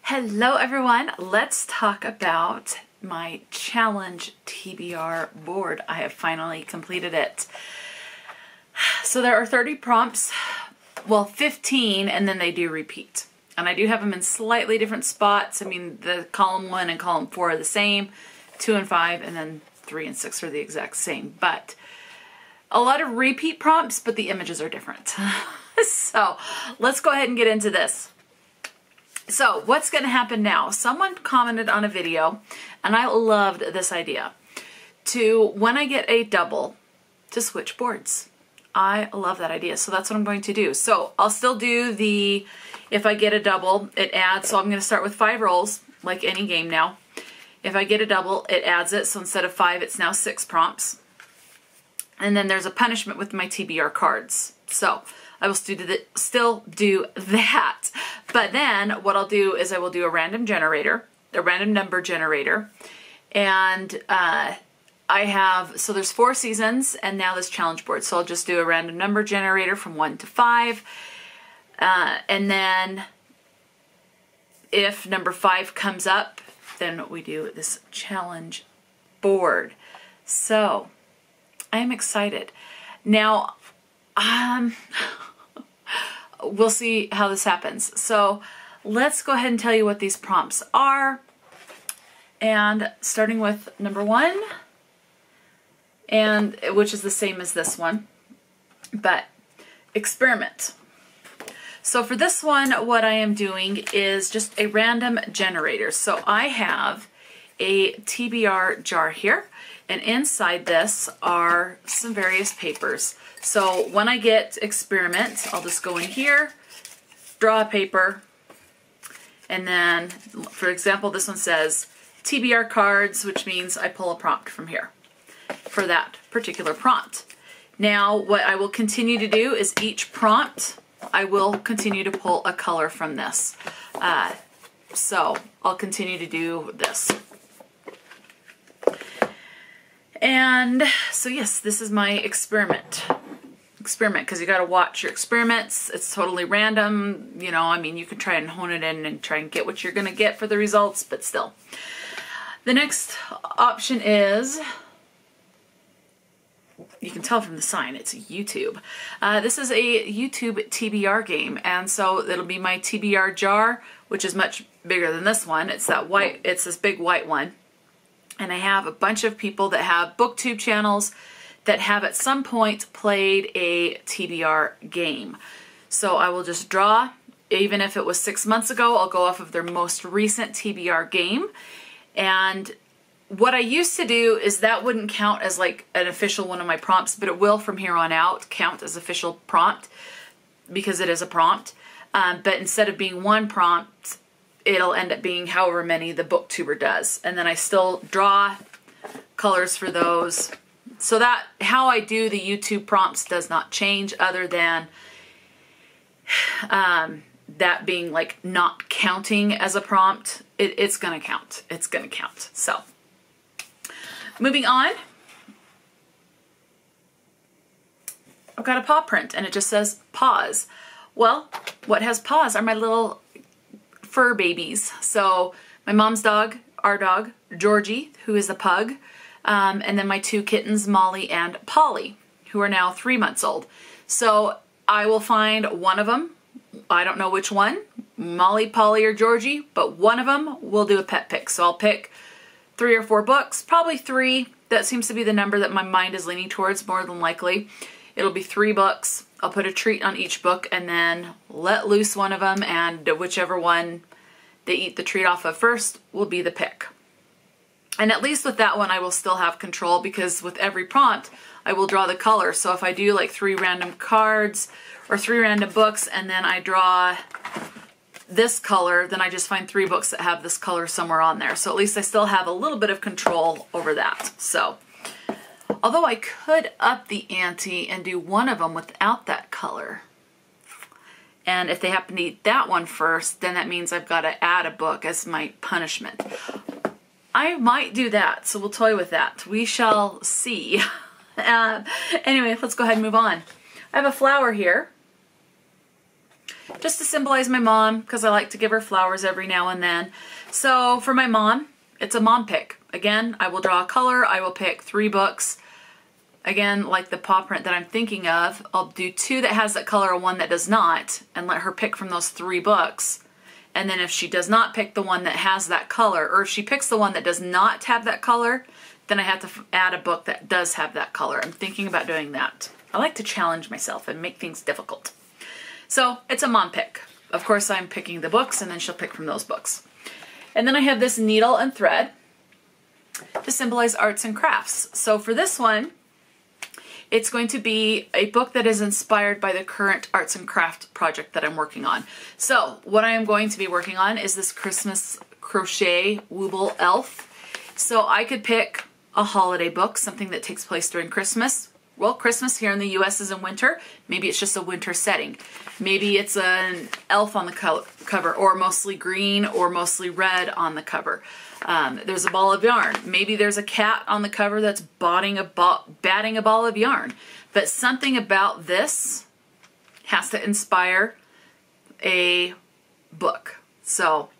Hello everyone, let's talk about my challenge TBR board. I have finally completed it. So there are 30 prompts, well 15, and then they do repeat. And I do have them in slightly different spots. I mean, the column 1 and column 4 are the same, 2 and 5, and then 3 and 6 are the exact same. But a lot of repeat prompts, but the images are different. So let's go ahead and get into this. So what's going to happen now? Someone commented on a video, and I loved this idea, to when I get a double, to switch boards. I love that idea. So that's what I'm going to do. So I'll still do the, if I get a double, it adds, so I'm going to start with 5 rolls, like any game now. If I get a double, it adds it. So instead of 5, it's now 6 prompts. And then there's a punishment with my TBR cards. So I will still do that. But then what I'll do is I will do a random generator, a random number generator. And I have, so there's 4 seasons and now this challenge board. So I'll just do a random number generator from 1 to 5. And then if number 5 comes up, then we do this challenge board. So I am excited. Now, we'll see how this happens. So let's go ahead and tell you what these prompts are. And starting with number 1, and which is the same as this one, but experiment. So for this one, what I am doing is just a random generator. So I have a TBR jar here, and inside this are some various papers. So when I get experiment, I'll just go in here, draw a paper, and then, for example, this one says TBR cards, which means I pull a prompt from here for that particular prompt. Now, what I will continue to do is each prompt, I will continue to pull a color from this. So I'll continue to do this. And so yes, this is my experiment, because you got to watch your experiments. It's totally random, you know. I mean, you can try and hone it in and try and get what you're going to get for the results, but still. The next option is, you can tell from the sign, it's YouTube. This is a YouTube TBR game, and so it'll be my TBR jar, which is much bigger than this one. It's that white, it's this big white one. And I have a bunch of people that have booktube channels that have at some point played a TBR game. So I will just draw, even if it was 6 months ago, I'll go off of their most recent TBR game. And what I used to do is that wouldn't count as like an official one of my prompts, but it will from here on out count as official prompt because it is a prompt. But instead of being one prompt, it'll end up being however many the booktuber does. And then I still draw colors for those. So that, how I do the YouTube prompts does not change, other than that being like not counting as a prompt. It's gonna count. It's gonna count. So moving on. I've got a paw print and it just says pause. Well, what has paws are my little fur babies. So my mom's dog, our dog, Georgie, who is a pug, and then my 2 kittens, Molly and Polly, who are now 3 months old. So I will find one of them. I don't know which one, Molly, Polly, or Georgie, but one of them will do a pet pick. So I'll pick 3 or 4 books, probably 3. That seems to be the number that my mind is leaning towards more than likely. It'll be 3 books. I'll put a treat on each book and then let loose one of them, and whichever one they eat the treat off of first will be the pick. And at least with that one, I will still have control, because with every prompt, I will draw the color. So if I do like 3 random cards or 3 random books and then I draw this color, then I just find 3 books that have this color somewhere on there. So at least I still have a little bit of control over that. So although I could up the ante and do one of them without that color. And if they happen to eat that one first, then that means I've got to add a book as my punishment. I might do that, so we'll toy with that. We shall see. Anyway, let's go ahead and move on. I have a flower here. just to symbolize my mom, because I like to give her flowers every now and then. So for my mom, it's a mom pick. Again, I will draw a color. I will pick 3 books. Again, like the paw print that I'm thinking of, I'll do 2 that has that color and 1 that does not, and let her pick from those 3 books. And then if she does not pick the one that has that color, or if she picks the one that does not have that color, then I have to add a book that does have that color. I'm thinking about doing that. I like to challenge myself and make things difficult. So it's a mom pick. Of course, I'm picking the books, and then she'll pick from those books. And then I have this needle and thread to symbolize arts and crafts. So for this one, it's going to be a book that is inspired by the current arts and craft project that I'm working on. So what I am going to be working on is this Christmas crochet Wooble elf. So I could pick a holiday book, something that takes place during Christmas. Well, Christmas here in the US is in winter. Maybe it's just a winter setting. Maybe it's an elf on the cover, or mostly green or mostly red on the cover. There's a ball of yarn. Maybe there's a cat on the cover that's batting a ball of yarn. But something about this has to inspire a book. So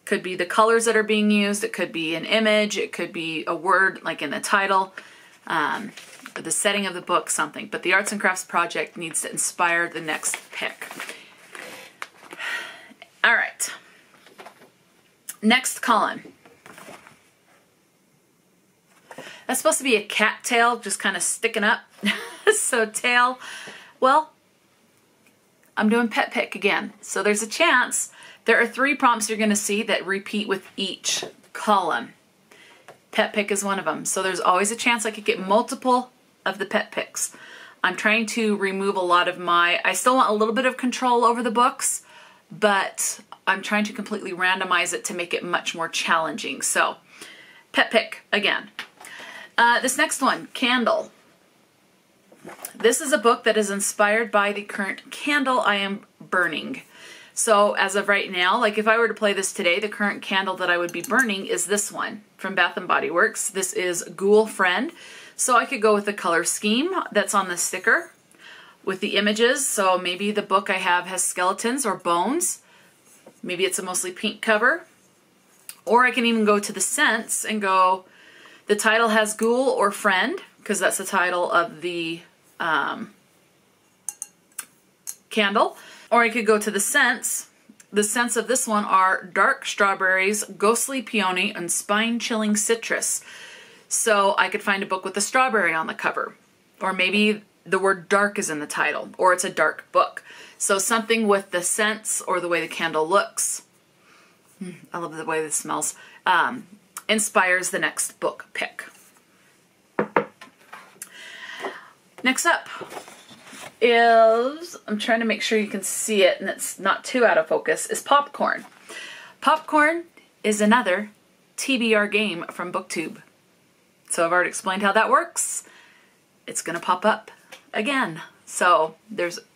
could be the colors that are being used. It could be an image. It could be a word like in the title. The setting of the book, something. But the Arts and Crafts project needs to inspire the next pick. All right. Next column. That's supposed to be a cat tail, just kind of sticking up. So tail, well, I'm doing pet pick again. So there's a chance there are 3 prompts you're going to see that repeat with each column. Pet pick is one of them. So there's always a chance I could get multiple of the pet picks. I'm trying to remove a lot of I still want a little bit of control over the books, but I'm trying to completely randomize it to make it much more challenging. So pet pick again. This next one, candle. This is a book that is inspired by the current candle I am burning. So as of right now, like if I were to play this today, the current candle that I would be burning is this one from Bath & Body Works. This is Ghoul Friend. So I could go with the color scheme that's on the sticker with the images. So maybe the book I have has skeletons or bones. Maybe it's a mostly pink cover. Or I can even go to the scents and go, the title has Ghoul or Friend, because that's the title of the candle. Or I could go to the scents. The scents of this one are dark strawberries, ghostly peony, and spine-chilling citrus. So I could find a book with a strawberry on the cover. Or maybe the word dark is in the title, or it's a dark book. So something with the scents or the way the candle looks, I love the way this smells, inspires the next book pick. Next up is, I'm trying to make sure you can see it and it's not too out of focus, is popcorn. Popcorn is another TBR game from BookTube. So I've already explained how that works. It's going to pop up again. So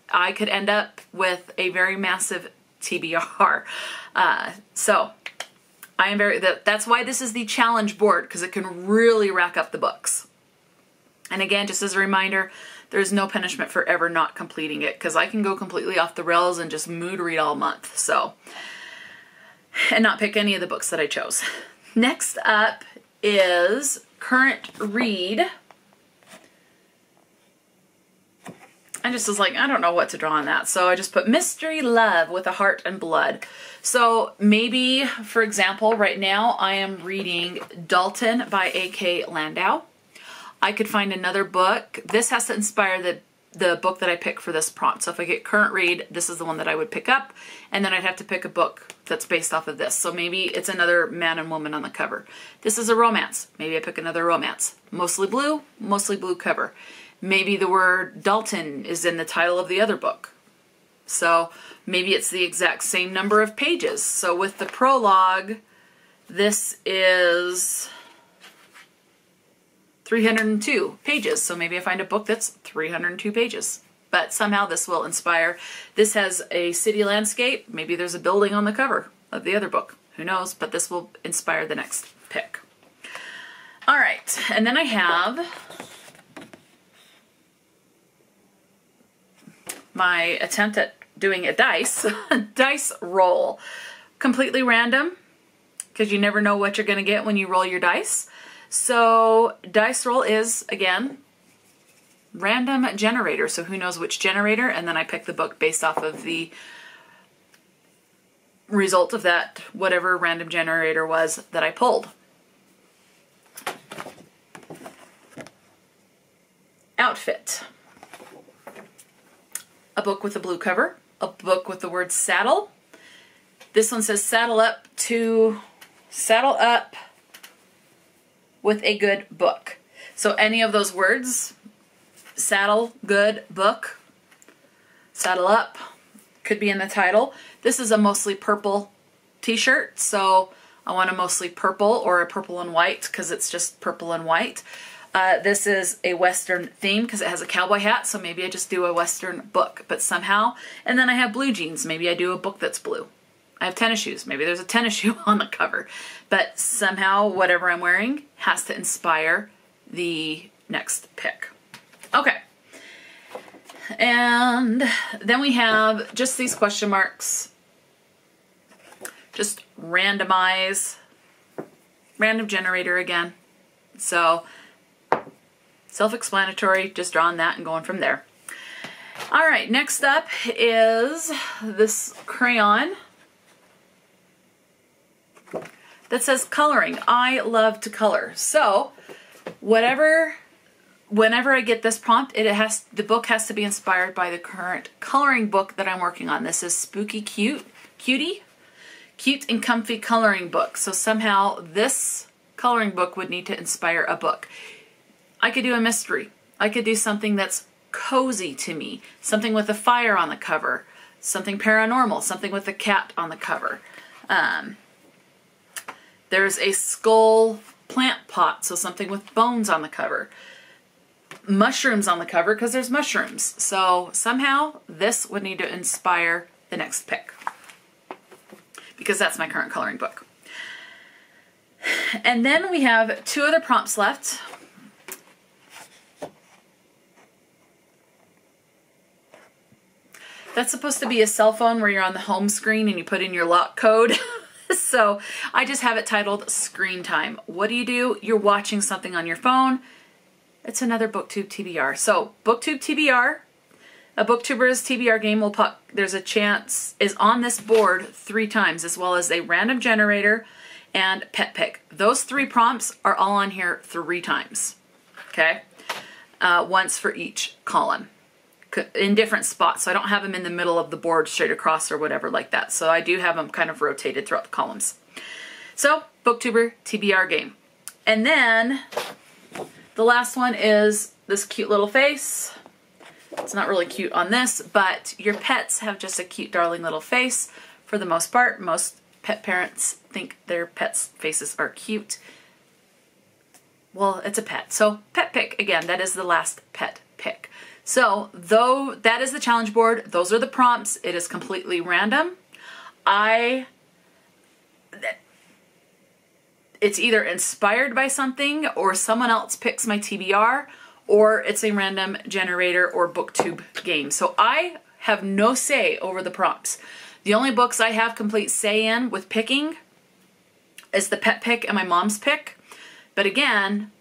I could end up with a very massive TBR. So I am that's why this is the challenge board, because it can really rack up the books. And again, just as a reminder, there's no punishment for ever not completing it, because I can go completely off the rails and just mood read all month. So, and not pick any of the books that I chose. Next up is current read. I just was like, I don't know what to draw on that. So I just put mystery love with a heart and blood. So maybe, for example, right now I am reading Dalton by A.K. Landau. I could find another book. This has to inspire the book that I pick for this prompt. So if I get current read, this is the one that I would pick up. And then I'd have to pick a book that's based off of this. So maybe it's another man and woman on the cover. This is a romance. Maybe I pick another romance. Mostly blue cover. Maybe the word Dalton is in the title of the other book. So maybe it's the exact same number of pages. So with the prologue, this is 302 pages. So maybe I find a book that's 302 pages. But somehow this will inspire. This has a city landscape. Maybe there's a building on the cover of the other book. Who knows? But this will inspire the next pick. All right. And then I have my attempt at doing a dice, dice roll. Completely random, because you never know what you're going to get when you roll your dice. So dice roll is, again, random generator. So who knows which generator, and then I pick the book based off of the result of that, whatever random generator was that I pulled. Outfit. A book with a blue cover, a book with the word saddle. This one says saddle up with a good book. So any of those words, saddle, good, book, saddle up, could be in the title. This is a mostly purple t-shirt, so I want a mostly purple or a purple and white because it's just purple and white. This is a Western theme because it has a cowboy hat, so maybe I just do a Western book, but somehow, and then I have blue jeans, maybe I do a book that's blue. I have tennis shoes, maybe there's a tennis shoe on the cover, but somehow whatever I'm wearing has to inspire the next pick. Okay. And then we have just these question marks. Just randomize. Random generator again. So, self-explanatory, just drawing that and going from there. All right, next up is this crayon that says coloring. I love to color. So, whenever I get this prompt, the book has to be inspired by the current coloring book that I'm working on. This is Spooky Cutie and Comfy Coloring Book. So somehow this coloring book would need to inspire a book. I could do a mystery. I could do something that's cozy to me, something with a fire on the cover, something paranormal, something with a cat on the cover. There's a skull plant pot, so something with bones on the cover. Mushrooms on the cover because there's mushrooms. So somehow this would need to inspire the next pick because that's my current coloring book. And then we have two other prompts left. That's supposed to be a cell phone where you're on the home screen and you put in your lock code. So I just have it titled Screen Time. What do? You're watching something on your phone. It's another BookTube TBR. So BookTube TBR, a BookTuber's TBR game will pop. There's a chance is on this board 3 times, as well as a random generator and pet pick. Those 3 prompts are all on here 3 times. Okay, once for each column in different spots. So I don't have them in the middle of the board straight across or whatever like that. So I do have them kind of rotated throughout the columns. So BookTuber TBR game. And then the last one is this cute little face. It's not really cute on this, but your pets have just a cute, darling little face for the most part. Most pet parents think their pets' faces are cute. Well, it's a pet. So pet pick, again, that is the last pet pick. So though that is the challenge board, those are the prompts. It is completely random. It's either inspired by something or someone else picks my TBR, or it's a random generator or BookTube game. So I have no say over the prompts. The only books I have complete say in with picking is the pet pick and my mom's pick. But again,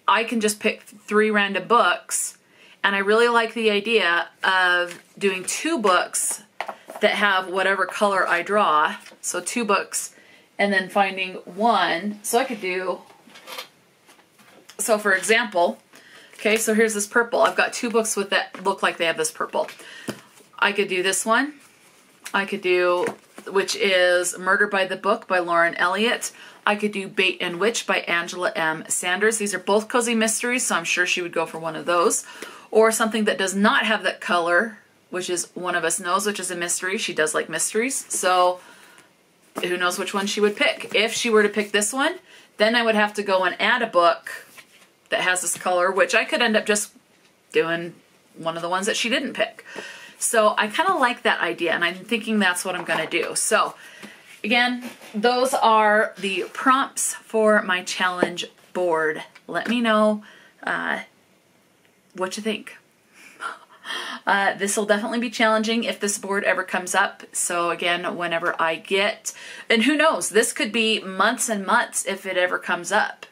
I can just pick 3 random books, and I really like the idea of doing 2 books that have whatever color I draw. So 2 books and then finding one. So I could do, so for example, okay, so here's this purple. I've got 2 books with that look like they have this purple. I could do this one. I could do, which is Murder by the Book by Lauren Elliott. I could do Bait and Witch by Angela M. Sanders. These are both cozy mysteries, so I'm sure she would go for one of those. Or something that does not have that color, which is One of Us Knows, which is a mystery. She does like mysteries, so who knows which one she would pick. If she were to pick this one, then I would have to go and add a book that has this color, which I could end up just doing one of the ones that she didn't pick. So I kind of like that idea, and I'm thinking that's what I'm going to do. So again, those are the prompts for my challenge board. Let me know what you think. This will definitely be challenging if this board ever comes up. So again, whenever I get, and who knows, this could be months and months if it ever comes up.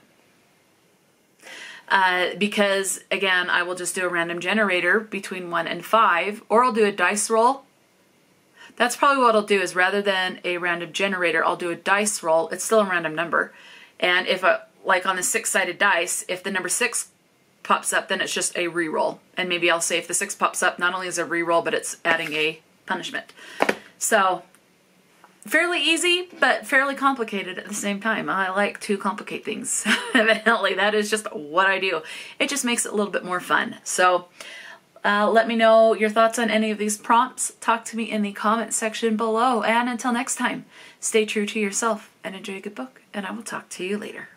Because again, I will just do a random generator between 1 and 5, or I'll do a dice roll. That's probably what I'll do, is rather than a random generator, I'll do a dice roll. It's still a random number. And if like on the 6-sided dice, if the number 6 pops up, then it's just a reroll. And maybe I'll say if the 6 pops up, not only is it a reroll, but it's adding a punishment. So fairly easy, but fairly complicated at the same time. I like to complicate things. Evidently, that is just what I do. It just makes it a little bit more fun. So let me know your thoughts on any of these prompts. Talk to me in the comment section below. And until next time, stay true to yourself and enjoy a good book. And I will talk to you later.